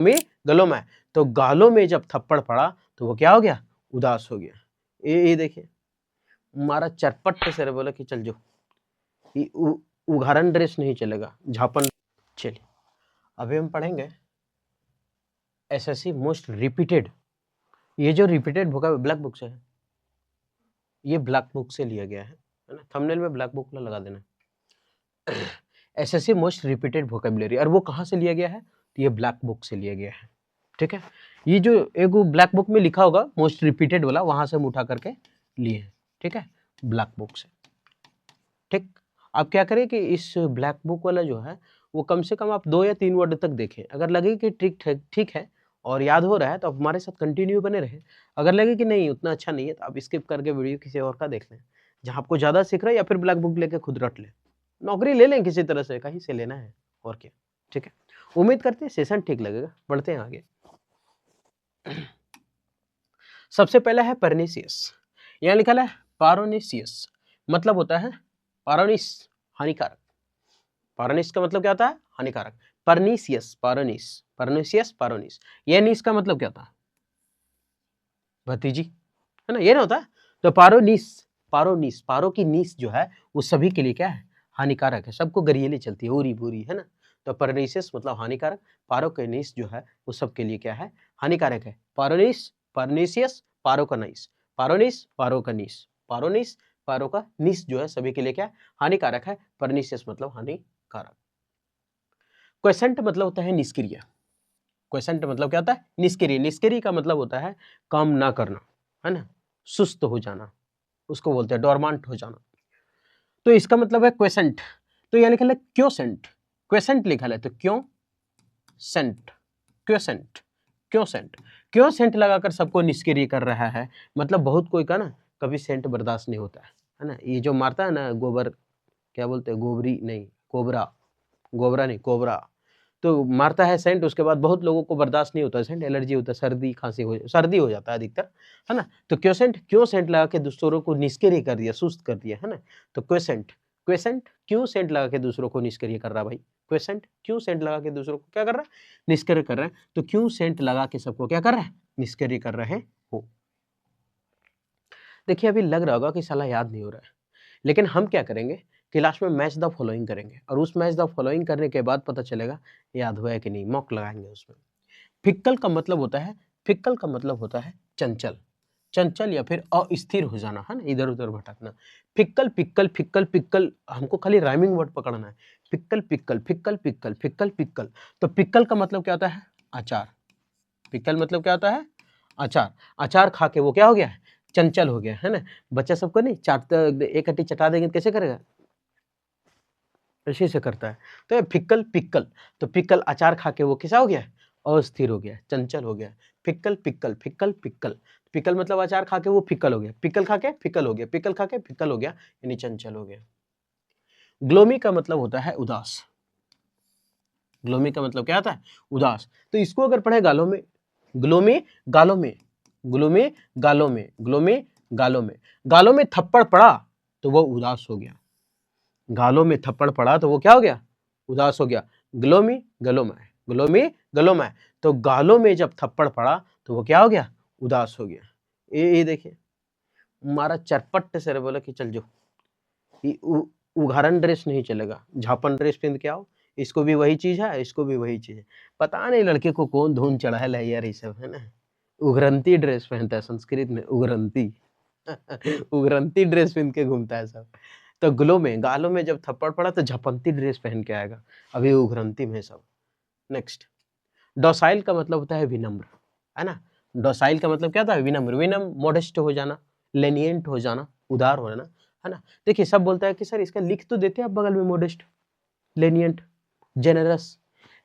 में गलों में, तो गालों में जब थप्पड़ पड़ा तो वो क्या हो गया, उदास हो गया। ये देखिए मारा चरपट से रे, बोला कि चल जो उदाहरण ड्रेस नहीं चलेगा, झापन। चलिए अभी हम पढ़ेंगे एसएससी मोस्ट रिपीटेड। ये जो रिपीटेड होगा ब्लैक बुक से है, ये ब्लैक बुक से लिया गया है ना, थंबनेल में ब्लैक बुक लगा देना। एसएससी मोस्ट रिपीटेड वोकैबुलरी, और वो कहाँ से लिया गया है, तो ये ब्लैक बुक से लिया गया है। ठीक है, ये जो एक ब्लैक बुक में लिखा होगा मोस्ट रिपीटेड वाला, वहां से हम उठा करके लिए हैं। ठीक है, ब्लैक बुक से। ठीक, आप क्या करें कि इस ब्लैक बुक वाला जो है वो कम से कम आप 2 या 3 वर्ड तक देखें। अगर लगे कि ठीक है और याद हो रहा है तो आप हमारे साथ कंटिन्यू बने रहे। अगर लगे कि नहीं उतना अच्छा नहीं है तो आप स्किप करके वीडियो किसी और का देख लें जहाँ आपको ज़्यादा सीख रहा है, या फिर ब्लैक बुक लेके खुद रट लें। नौकरी ले लें किसी तरह से, कहीं से लेना है और क्या। ठीक है, उम्मीद करते हैं सेशन ठीक लगेगा। बढ़ते हैं आगे। सबसे पहला है परनीसियस। यहाँ लिखा है पारोनीसियस, मतलब होता है पारोनिस, हानिकारक। पारोनिस का मतलब क्या होता है, हानिकारक। परनीसियस, पारोनिस, परनीसियस, पारोनिस। ये नीस का मतलब क्या होता है, भतीजी, है ना, ये ना होता है। तो पारोनिस, पारोनिस, पारो की नीस जो है वो सभी के लिए क्या है, हानिकारक है। सबको गरियली चलती है, उरी बुरी, है ना। तो परनीसियस मतलब हानिकारक, पारो का नीस जो है वो सबके लिए क्या है, हानिकारक है। पारोनिस, परनीसियस, पारो का नीस, पारोनिस, पारो का नीस, पारोनिस, पारो का नीस जो है सभी के लिए क्या हानिकारक है। परनीसियस मतलब हानिकारक। क्वेसेंट मतलब होता है निष्क्रिय। क्वेसेंट मतलब क्या होता है, निष्क्रिय। निष्क्रिय का मतलब होता है काम ना करना, है ना, सुस्त हो जाना, उसको बोलते हैं डोरमांट हो जाना। तो इसका मतलब है क्वेसेंट। तो यहाँ लिखा है क्योसेंट, क्वेसेंट लिखा है तो क्यों सेंट, क्योसेंट, क्योसेंट, क्योसेंट लगाकर सबको निष्क्रिय कर रहा है। मतलब बहुत कोई का ना कभी सेंट बर्दाश्त नहीं होता है ना। ये जो मारता है ना गोबर, क्या बोलते हैं, गोबरी नहीं, कोबरा, गोबरा नहीं, कोबरा, तो मारता है सेंट, उसके बाद बहुत लोगों को बर्दाश्त नहीं होता है सेंट, एलर्जी होता है, सर्दी खांसी सर्दी हो जाता है अधिकतर, है ना। तो क्यों सेंट लगा के दूसरों को निष्क्रिय कर दिया, सुस्त कर दिया, है ना। तो क्वेसेंट, क्वेसेंट क्यों सेंट लगा के दूसरों को निष्क्रिय कर रहा है भाई, क्वेसेंट क्यों सेंट लगा के दूसरों को क्या कर रहा है, निष्क्रिय कर रहा है। तो क्यों सेंट लगा के सबको क्या कर रहा है, निष्क्रिय कर रहे हो। देखिए अभी लग रहा होगा कि साला याद नहीं हो रहा है, लेकिन हम क्या करेंगे कि लास्ट में मैच द फॉलोइंग करेंगे, और उस मैच द फॉलोइंग करने के बाद पता चलेगा याद हुआ है कि नहीं, मॉक लगाएंगे उसमें। फिक्कल का मतलब होता है, फिक्कल का मतलब होता है चंचल, चंचल या फिर अस्थिर हो जाना, है ना, इधर उधर भटकना। फिक्कल, पिक्कल, फिक्कल, पिक्कल, हमको खाली राइमिंग वर्ड पकड़ना है। Fickle, pickle, fickle, pickle, fickle, pickle. तो पिक्कल का मतलब क्या होता है, अचार। पिक्कल मतलब क्या होता है, अचार। अचार खा के वो क्या हो गया, चंचल हो गया, है ना। बच्चा सबको नहीं चाटता, एक हड्डी चटा देंगे तो कैसे करेगा, इसी से करता है। तो ये फिक्कल, पिक्कल, तो पिक्कल अचार खा के वो कैसा हो गया, अस्थिर हो गया, चंचल हो गया। Fickle, pickle, fickle, pickle, pickle मतलब अचार खा के वो फिक्कल हो गया, पिक्कल खा के फिक्कल हो गया, पिक्कल खा के फिक्कल हो गया, यानी चंचल हो गया। ग्लोमी का मतलब होता है उदास। ग्लोमी का मतलब क्या होता है, उदास। तो इसको अगर पढ़े गालों में, ग्लोमी गालों में, ग्लोमी गालों में, ग्लोमी गालों में, गालों में थप्पड़ पड़ा तो वो उदास हो गया। गालों में थप्पड़ पड़ा तो वो क्या हो गया, उदास हो गया। ग्लोमी गलों में, ग्लोमी गलों में, तो गालों में जब थप्पड़ पड़ा तो वो क्या हो गया, उदास हो गया। ये देखिए मारा चरपट से बोला कि चल जो उदाहरण ड्रेस नहीं चलेगा, झापन ड्रेस पहन के आओ। इसको भी वही चीज है, इसको भी वही चीज है। पता नहीं लड़के को कौन धुन चढ़ा है यार, ये सब है ना। उग्रंती ड्रेस पहनता है, संस्कृत में उग्रंती उग्रंती ड्रेस पहन के घूमता है सब। तो ग्लो में, गालों में जब थप्पड़ पड़ा तो झपंती ड्रेस पहन के आएगा, अभी उग्रंती में सब। नेक्स्ट, डोसाइल का मतलब होता है विनम्र, है ना। डोसाइल का मतलब क्या था, विनम्र, विनम्र मोडेस्ट हो जाना, लेनियंट हो जाना, उदार हो जाना, है ना। देखिए सब बोलता है कि सर इसका लिख तो देते हैं आप बगल में, मोडेस्ट, लेनियंट, जेनरस,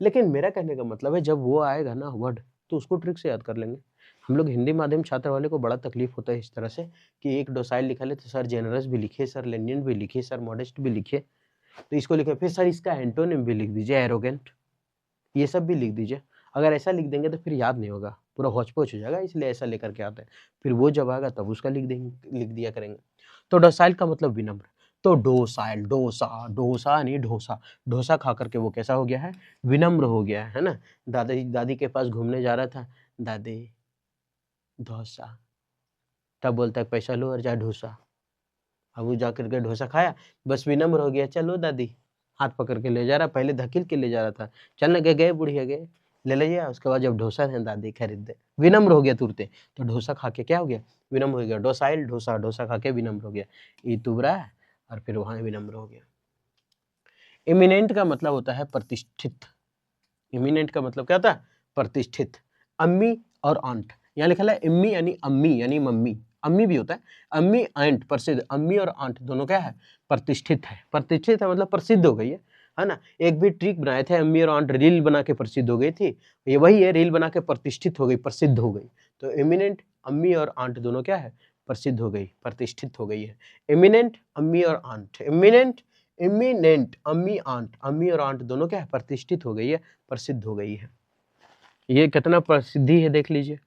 लेकिन मेरा कहने का मतलब है जब वो आएगा ना वर्ड तो उसको ट्रिक से याद कर लेंगे। हम लोग हिंदी माध्यम छात्र वाले को बड़ा तकलीफ होता है इस तरह से कि एक डोसाइल लिखा ले तो सर जेनरस भी लिखे, सर लेनियंट भी लिखे, सर मॉडेस्ट भी लिखे, तो इसको लिखे, फिर सर इसका एंटोनिम भी लिख दीजिए, एरोगेंट, ये सब भी लिख दीजिए। अगर ऐसा लिख देंगे तो फिर याद नहीं होगा, पूरा होच पोच हो जाएगा, इसलिए ऐसा लेकर के आते हैं। फिर वो जब आएगा तब उसका लिख दिया करेंगे। तो डोसाइल का मतलब विनम्र। तो डोसाइल, डोसा, डोसा नहीं डोसा, डोसा खा करके वो कैसा हो गया है, विनम्र हो गया है ना। दादी दादी के पास घूमने जा रहा था, दादी डोसा, तब बोलता है पैसा लो और जा डोसा। अब वो जा करके डोसा खाया, बस विनम्र हो गया, चलो दादी, हाथ पकड़ के ले जा रहा, पहले धकेल के ले जा रहा था, चलने गए गए बुढ़िया गए ले ले गया। उसके बाद जब डोसा है दादी खरीद दे, विनम्र हो गया तुरते, तो डोसा खा के क्या हो गया, विनम्र हो गया। डोसाइल, डोसा, डोसा खा के विनम्र हो गया, ई तुबरा है और फिर वहां विनम्र हो गया। इमिनेंट का मतलब होता है प्रतिष्ठित। इमिनेंट का मतलब क्या होता है, प्रतिष्ठित। अम्मी और आंट, यहाँ लिखा है इम्मी यानी अम्मी यानी मम्मी, अम्मी भी होता है, अम्मी आंट प्रसिद्ध, अम्मी और आंट दोनों क्या है, प्रतिष्ठित है। प्रतिष्ठित है मतलब प्रसिद्ध हो गई है ना। एक भी ट्रिक बनाए थे, अम्मी और आंट रील बना के प्रसिद्ध हो गई थी, ये वही है, रील बना के प्रतिष्ठित हो गई, प्रसिद्ध हो गई। तो एमिनेंट, अम्मी और आंट दोनों क्या है, प्रसिद्ध हो गई, प्रतिष्ठित हो गई है। एमिनेंट, अम्मी और आंट, एमिनेंट, इमिनेंट, अम्मी आंट, अम्मी और आंट दोनों क्या है, प्रतिष्ठित हो गई है, प्रसिद्ध हो गई है। ये कितना प्रसिद्धि है देख लीजिए,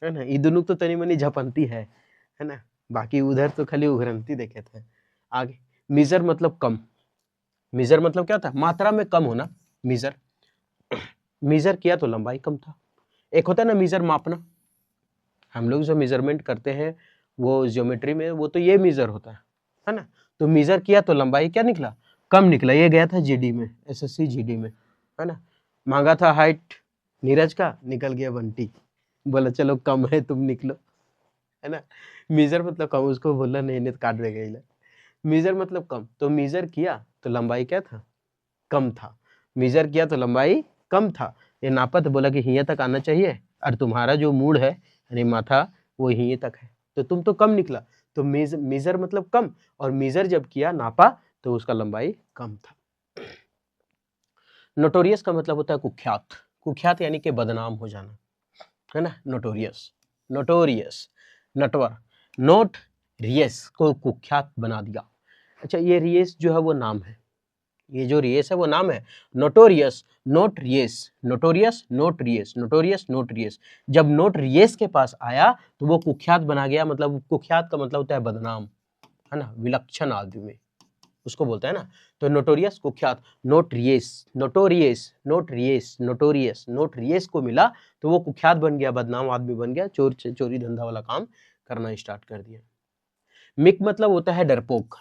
है ना। ये दोनों तो तनी मनी झपंती है ना, बाकी उधर तो खाली उघरंती देखे थे। आगे, मीजर मतलब कम। मीजर मतलब क्या था, मात्रा में कम होना। मीजर, मीजर किया तो लंबाई कम था। एक होता है ना मीजर, मापना, हम लोग जो मेजरमेंट करते हैं वो ज्योमेट्री में, वो तो ये मीजर होता है ना। तो मीजर किया तो लंबाई क्या निकला, कम निकला। ये गया था जीडी में, एसएससी जीडी में, है ना। मांगा था हाइट नीरज का, निकल गया बंटी, बोला चलो कम है तुम निकलो, है ना। मीजर मतलब कम, उसको बोला नहीं तो काट देगा ये। मीजर मतलब कम, तो मीजर किया तो लंबाई क्या था, कम था। मीजर किया तो लंबाई कम था। ये नापा तो बोला कि हिया तक आना चाहिए, और तुम्हारा जो मूड है यानी माथा, वो हिये तक है, तो तुम तो कम निकला। तो मीजर मतलब कम, और मीजर जब किया नापा तो उसका लंबाई कम था। नोटोरियस का मतलब होता है कुख्यात। कुख्यात यानी कि बदनाम हो जाना, है ना। Notorious, notorious, Natwar, note Reis को कुख्यात बना दिया। अच्छा, ये रियस जो है वो नाम है, ये जो रियस है वो नाम है। Notorious, notorious, notorious, notorious, notorious, notorious. जब नोट रियस के पास आया तो वो कुख्यात बना गया। मतलब कुख्यात का मतलब होता है बदनाम, है ना, विलक्षण आदमी, उसको बोलते हैं ना। तो नोटोरियस कुख्यात, notorious, notorious, notorious, notorious, notorious को मिला तो वो कुख्यात बन गया, बदनाम आदमी बन गया, चोरी धंधा वाला काम करना स्टार्ट कर दिया। मिक मतलब होता है डरपोक।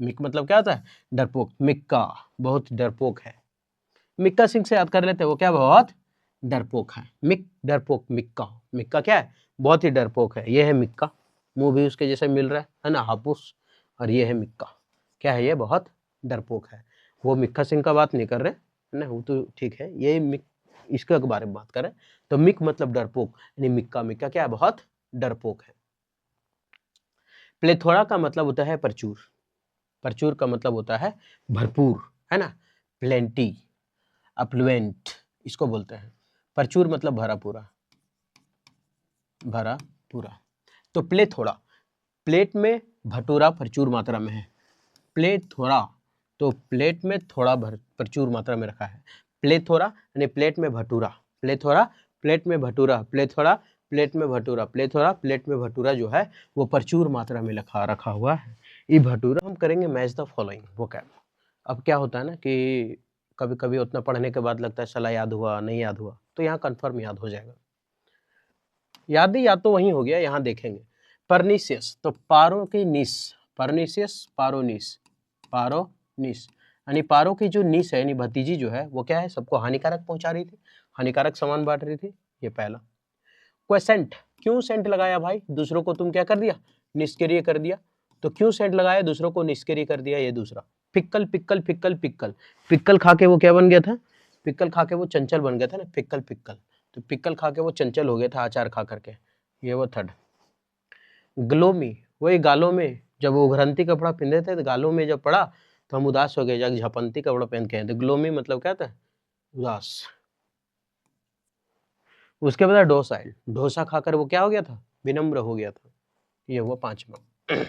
मिक मतलब क्या होता है, डरपोक। मिक्का बहुत डरपोक है। मिक्का सिंह से याद कर लेते हैं, वो क्या बहुत डरपोक है। मिक डरपोक, मिक्का, मिक्का क्या है, बहुत ही डरपोक है। ये है मिक्का, मुंह भी उसके जैसे मिल रहा है ना, हापुस। और ये है मिक्का, क्या है, ये बहुत डरपोक है। वो मिक्का सिंह का बात नहीं कर रहे ना, वो तो ठीक है, ये मिक इसके बारे में बात कर रहे हैं। तो मिक मतलब डरपोक, यानी मिक्का, मिक्का क्या है, बहुत डरपोक है। प्लेथोरा का मतलब होता है प्रचुर। प्रचुर का मतलब होता है भरपूर, है ना। प्लेंटी, अप्लुएंट इसको बोलते हैं। प्रचुर मतलब भरा पूरा, भरा पूरा। तो प्लेथोरा, प्लेट में भटूरा प्रचुर मात्रा में है। प्लेट थोड़ा, तो प्लेट में थोड़ा प्रचुर मात्रा में रखा है। प्लेथोरा यानी प्लेट में भटूरा, प्लेथोरा प्लेट में भटूरा, प्लेथोरा प्लेट में भटूरा, प्लेथोरा प्लेट में भटूरा जो है वो प्रचुर मात्रा में रखा हुआ है। ये भटूरा हम करेंगे मैच द फॉलोइंग वोकैब। अब क्या होता है ना कि कभी कभी उतना पढ़ने के बाद लगता है साला याद हुआ नहीं याद हुआ, तो यहाँ कन्फर्म याद हो जाएगा। याद ही याद तो वहीं हो गया, यहाँ देखेंगे। परनीसियस, तो पारो की निस, परनीसियस, पारोनिस, पारोनिस यानी पारो की जो निस है यानी भतीजी जो है वो क्या है, सबको हानिकारक पहुंचा रही थी, हानिकारक सामान बांट रही थी। ये पहला। क्वेसेंट, क्यों सेंट लगाया भाई, दूसरों को तुम क्या कर दिया, निष्क्रिय कर दिया, तो क्यों सेंट लगाया, दूसरों को निष्क्रिय कर दिया। ये दूसरा। Pickle, pickle, pickle, pickle, pickle खा के वो क्या बन गया था, पिक्कल खा के वो चंचल बन गया था ना, पिक्कल पिक्कल, तो पिक्कल खा के वो चंचल हो गया था अचार खा करके। ये वो थर्ड। ग्लोमी, वही गालों में जब वो घरंती कपड़ा पहनते थे तो गालों में जब पड़ा तो हम उदास हो गए, जब झपंती कपड़ा पहन के। तो ग्लोमी मतलब क्या था, उदास। उसके बाद डोसाइल, डोसा खाकर वो क्या हो गया था, विनम्र हो गया था। ये हुआ पांचवा।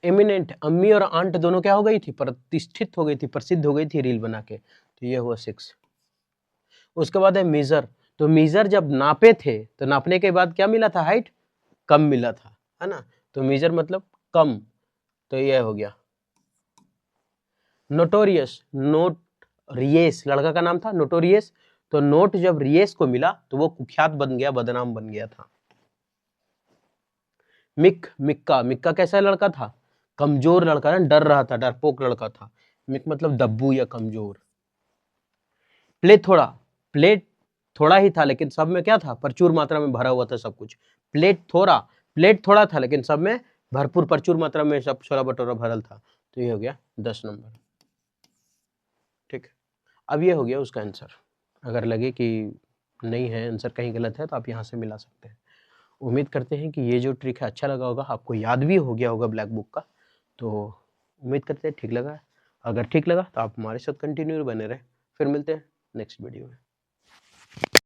एमिनेंट, अम्मी और आंट दोनों क्या हो गई थी, प्रतिष्ठित हो गई थी, प्रसिद्ध हो गई थी रील बना के, तो ये हुआ 6। उसके बाद है मीजर, तो मीजर जब नापे थे तो नापने के बाद क्या मिला था, हाइट कम मिला था, है ना। तो मीजर मतलब कम, तो ये हो गया नोटोरियस। नोटरियस लड़का का नाम था, नोटोरियस। तो नोट जब रियस को मिला तो वो कुख्यात बन गया, बदनाम बन गया था। मिक्का, मिक्का कैसा लड़का था? कमजोर लड़का, ना डर रहा था, डरपोक लड़का था। मिक मतलब दब्बू या कमजोर। प्लेथोरा, प्लेट थोड़ा ही था लेकिन सब में क्या था? प्रचुर मात्रा में भरा हुआ था सब कुछ। प्लेट थोड़ा था लेकिन सब में भरपूर प्रचुर मात्रा में सब छोला भटूरा भरल था। तो ये हो गया 10 नंबर। ठीक, अब ये हो गया उसका आंसर। अगर लगे कि नहीं है आंसर, कहीं गलत है, तो आप यहाँ से मिला सकते हैं। उम्मीद करते हैं कि ये जो ट्रिक है अच्छा लगा होगा, आपको याद भी हो गया होगा ब्लैक बुक का। तो उम्मीद करते हैं ठीक लगा। अगर ठीक लगा तो आप हमारे साथ कंटिन्यू बने रहे। फिर मिलते हैं नेक्स्ट वीडियो में।